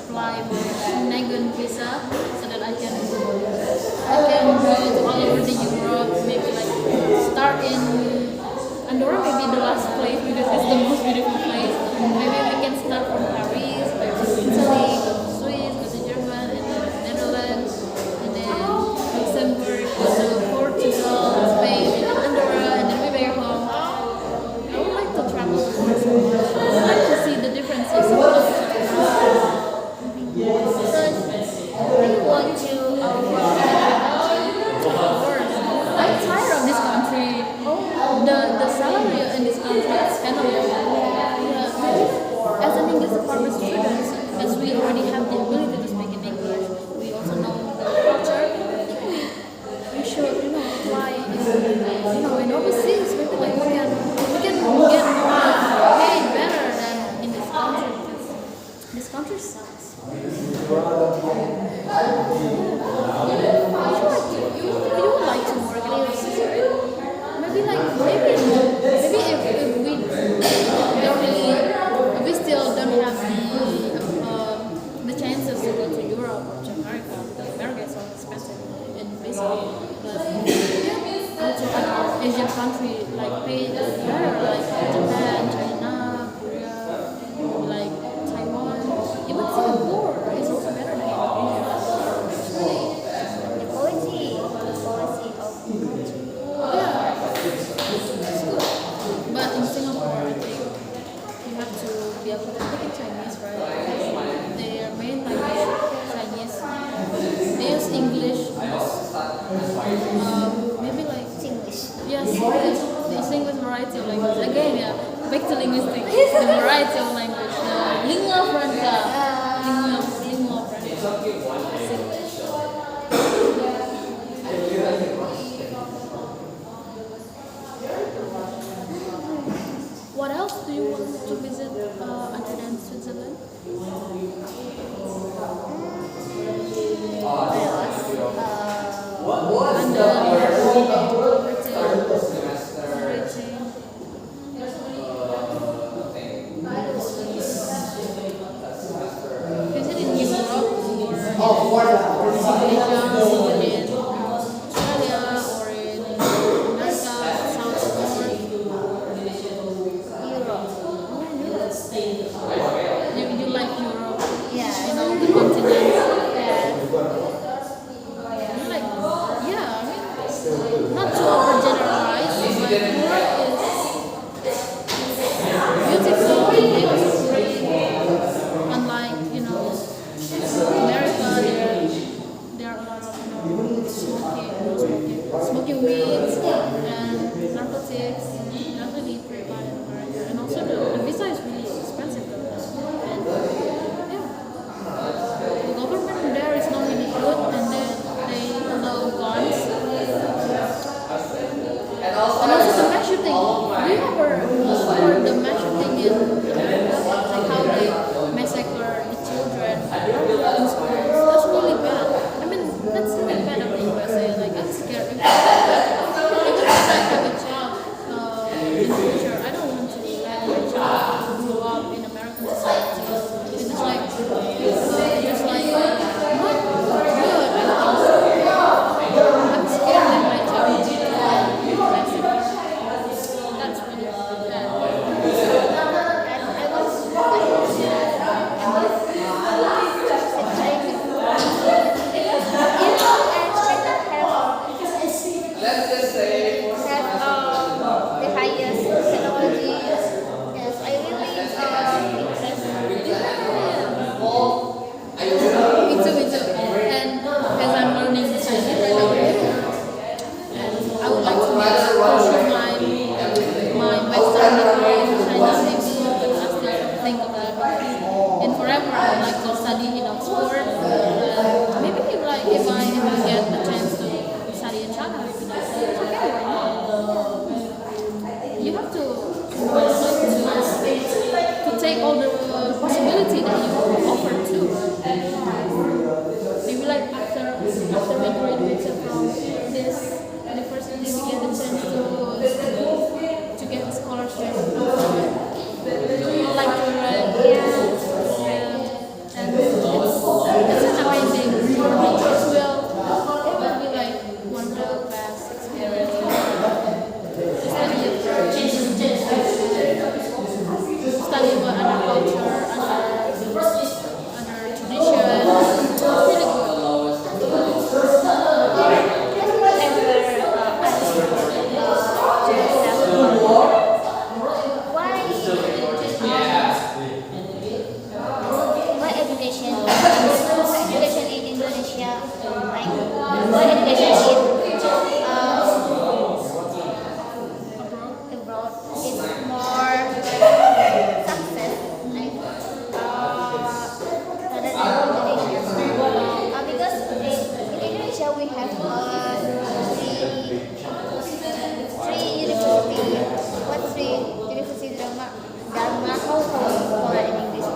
apply for Schengen visa so that I can go to all over the Europe. Maybe like start in Andorra, maybe the last place because it's the most beautiful place. Maybe we can start from Paris, go to Italy, go to Swiss, go to Germany, and then Netherlands, and then Luxembourg, go to Portugal, Spain, and then Andorra, and then we back home. I would like to travel the world so much. I would like to see the differences of culture. Do you want to work in Of course. I'm tired of this country. The salary in this country is kind of low. Yeah. As an English department student, as we already have the ability to speak in English, we also know the culture. I think we should, apply in overseas. Maybe like we can get paid better than in this country because this country sucks. You would like to work in overseas, right? Maybe if we don't really, we still don't have the chances to go to Europe or to America because America is so expensive and basically. But go to other Asian country like pay better, like Japan, China, Korea, like Taiwan, even Singapore is also better than Indonesia. It's really the policy of the country? yeah, it's good. But in Singapore, I think you have to be able to speak in Chinese, right? Because their main language Maybe like English. yes, the English variety of language. Again, yeah, back to linguistics. The variety of language, the lingua franca, lingua franca. What else do you want to visit other than Switzerland? What else? And visit in Europe or Asia or in Australia or in America, South or Europe. you like Europe, Yeah. you know, the continent. Yeah. You like, yeah, I mean, not to overgeneralize, but Europe is beautiful and it's great. Unlike, you know, America, there are a lot of, you know, smoking weeds and narcotics. Not really very bad in America. And also the visa is really expensive. And yeah, the government there is not really good, and then they allow guns. And also the mass shooting. Do you ever heard the mass shooting in America? Like how they massacre the children in schools. That's really bad. I mean, that's really bad of the USA. Like, it's scary. Even if I have a child in the future, I don't want to let my child grow up in American society. It's just like, not good. I think I'm scared that my child will be massacred. That's really bad. Let's just say The highest technology. Yes, I really Me too. And as I'm learning Chinese right now, and I would like to pursue my master degree in Chinese maybe, but I still think about it. And forever I would like to study in Oxford. Maybe like if I get the chance to study in China, maybe that's okay. You have to take all the possibility that you offer too. Maybe like after we graduated from this university, we get the chance to get a scholarship. Like to write, and it's an amazing for me as well. It will be like one of the best experiences. Study about other culture, other tradition. It's really good. Why education in Indonesia, like why education abroad is more success, like rather than Indonesia. Because in Indonesia we have three university. What's three university Dharma? How call it in English?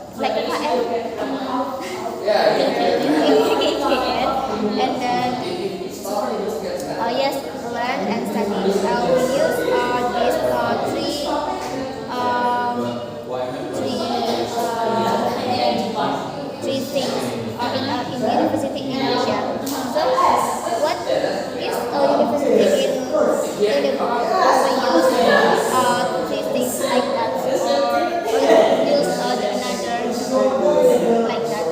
It's like a KM. And then yes, learn and study. We use these three things in university in Indonesia. So what is a university in the world also use three things like that, or use another like that?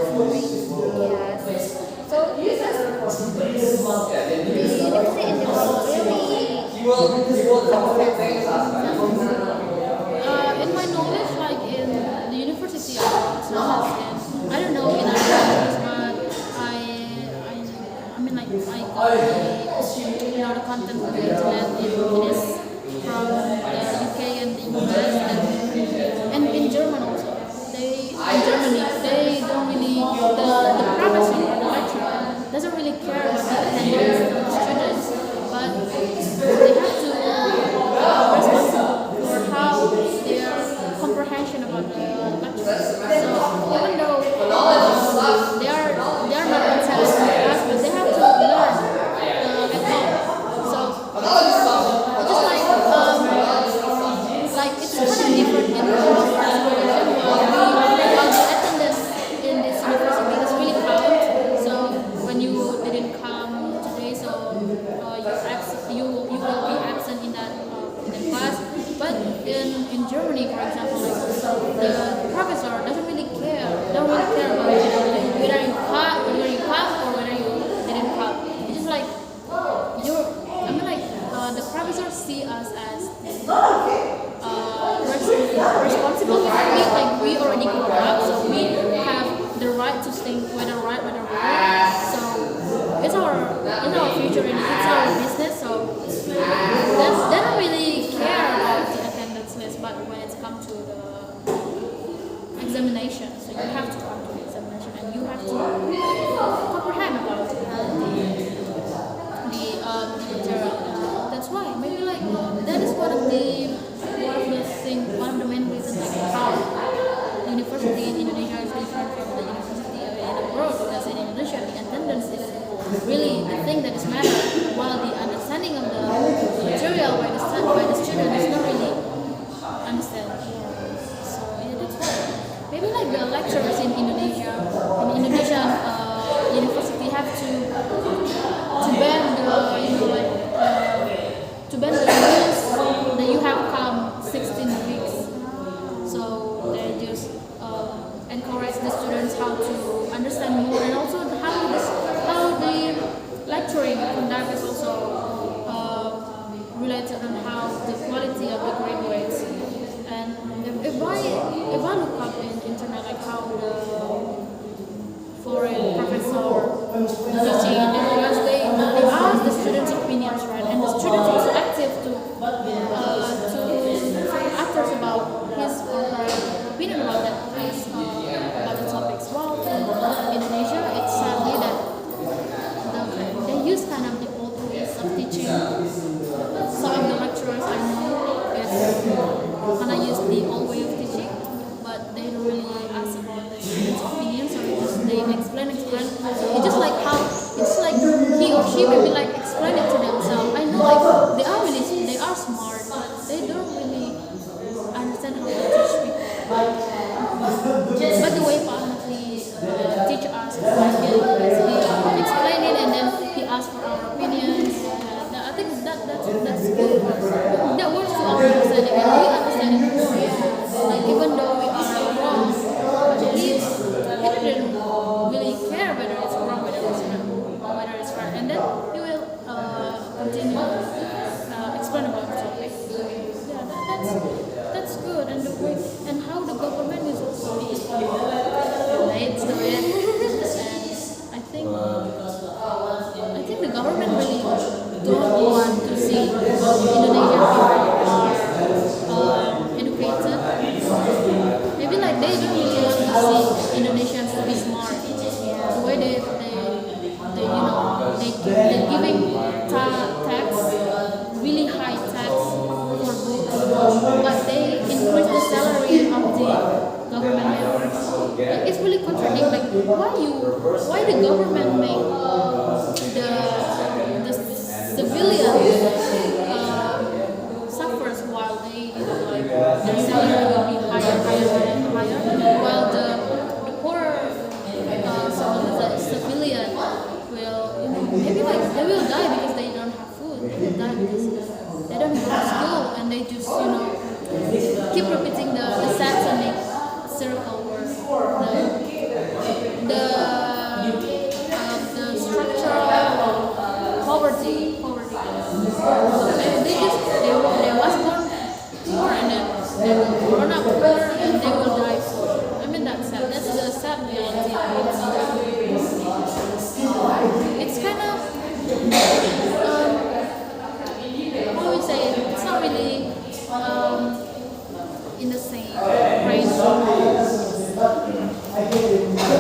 Yes. So because the university in the world really In my knowledge, like in the university of Science, and I don't know in other countries, but I the content on the internet it is from the UK and the US and in German also. In Germany they don't really the professor or the lecturer doesn't really care about the attendance of the students, but they have to responsible for how their comprehension about the lecture. So even though they are not intelligent class, but they have to learn at home. So just like it's kind of different in the situation while the attendance in this university is really count. So when you didn't come today, so you will be absent in that class. But in Germany, for example, like the professor doesn't really care about whether you come or whether you didn't come. It's just like the professor see us as responsible. We already grown up, so we have the right to think whether right, whether wrong. So it's our future and it's our business. So they don't really care about the attendance list, but when it's come to the examination, so you have to come to the examination and you have to comprehend about the material. That's why maybe like that is one of the main reasons like how university in Indonesia is different from the university in abroad, because in Indonesia the attendance is really the thing that is matter, while the understanding of the material by the student is not really understand. So yeah, that's why maybe like the lecturers in Indonesia, in Indonesian university have to ban the rules that you have come 16 weeks. So they just encourage the students how to understand more, and also how the lecturing conduct is also related on how the quality of the graduates. And if I look up in internet like how the foreign professor teaching in the US, they ask the students' opinions, right? And the students also active to others about his or her opinion about that about the topics. Well, in Indonesia, it's sadly that they use kind of the old ways of teaching. Some of the lecturers I know kind of use the old way of teaching, but they don't really ask about the students' opinions, or they explain. It's just like he or she maybe like explain it to themselves. I know like they are smart, but they don't really understand how to teach people. But the way Pak Ahmad teach us, like he explain it and then he asked for our opinions. I think that's good. That works to our understanding, and we understand it more. Like even though we are wrong, he didn't really care whether it's wrong, whether it's right, and then he will continue explain about the topic. Yeah, that's good, and the way and how the government is also relates to it. And I think the government really don't want to see Indonesian people are educated. Maybe like they don't really want to see Indonesians to be smart. The way they're giving tax, really high tax for books, but they increase the salary of the government members. Like, it's really contradicting. Like why the government make the civilian suffers while they their salary will be higher, while the poor civilian will maybe like they will die because they don't have food. They will die because they don't go to school, and they just keep repeating the satanic circle where the structural poverty. They was born poor, and then they will grown up poor, and they will die poor. I mean that's sad. That's the sad reality.